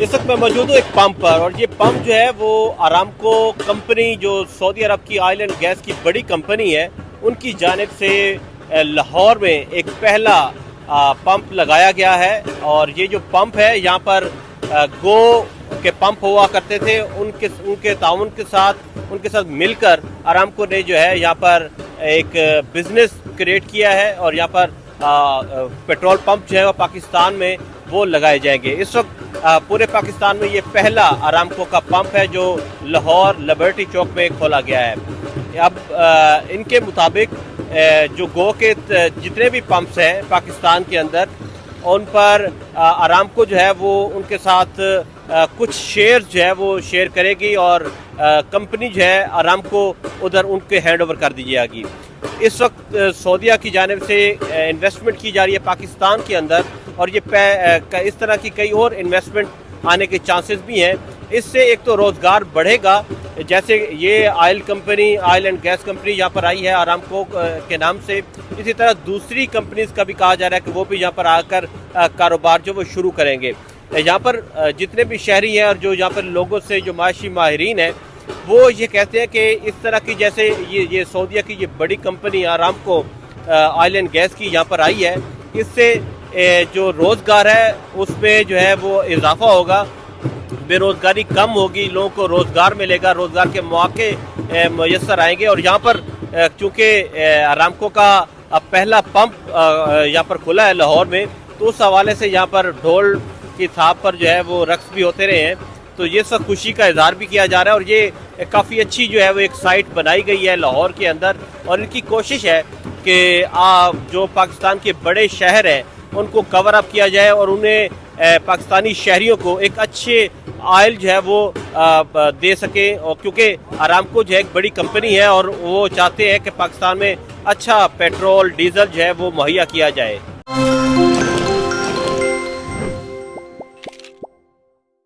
इस वक्त मैं मौजूद हूँ एक पंप पर, और ये पंप जो है वो आरामको कंपनी, जो सऊदी अरब की ऑयल एंड गैस की बड़ी कंपनी है, उनकी जानिब से लाहौर में एक पहला पंप लगाया गया है। और ये जो पंप है, यहाँ पर गो के पंप हुआ करते थे, उनके ताउन के साथ मिलकर आरामको ने जो है यहाँ पर एक बिजनेस क्रिएट किया है, और यहाँ पर पेट्रोल पंप जो है वो पाकिस्तान में वो लगाए जाएंगे। इस वक्त पूरे पाकिस्तान में ये पहला आरामको का पंप है जो लाहौर लिबर्टी चौक में खोला गया है। अब इनके मुताबिक जो गो के जितने भी पंप्स हैं पाकिस्तान के अंदर, उन पर आरामको जो है वो उनके साथ कुछ शेयर जो है वो शेयर करेगी, और कंपनी जो है आरामको उधर उनके हैंड ओवर कर दी जाएगी। इस वक्त सऊदीया की जानिब से इन्वेस्टमेंट की जा रही है पाकिस्तान के अंदर, और ये इस तरह की कई और इन्वेस्टमेंट आने के चांसेस भी हैं। इससे एक तो रोज़गार बढ़ेगा, जैसे ये ऑयल एंड गैस कंपनी यहाँ पर आई है आरामको के नाम से, इसी तरह दूसरी कंपनीज का भी कहा जा रहा है कि वो भी यहाँ पर आकर कारोबार जो वो शुरू करेंगे। यहाँ पर जितने भी शहरी हैं और जो यहाँ पर लोगों से जो माशी माहिरीन हैं, वो ये कहते हैं कि इस तरह की जैसे ये सऊदीया की ये बड़ी company Aramco oil and gas की यहाँ पर आई है, इससे जो रोज़गार है उसमें जो है वो इजाफा होगा, बेरोज़गारी कम होगी, लोगों को रोज़गार मिलेगा, रोज़गार के मौके मैसर आएंगे। और यहाँ पर चूँकि आरामको का पहला पंप यहाँ पर खुला है लाहौर में, तो उस हवाले से यहाँ पर ढोल की थाप पर जो है वो रक्स भी होते रहे हैं, तो ये सब खुशी का इजहार भी किया जा रहा है। और ये काफ़ी अच्छी जो है वो एक साइट बनाई गई है लाहौर के अंदर, और इनकी कोशिश है कि जो पाकिस्तान के बड़े शहर हैं उनको कवर अप किया जाए, और उन्हें पाकिस्तानी शहरियों को एक अच्छे ऑयल जो है वो दे सके। और क्योंकि आरामको जो है एक बड़ी कंपनी है, और वो चाहते हैं कि पाकिस्तान में अच्छा पेट्रोल डीजल जो है वो मुहैया किया जाए।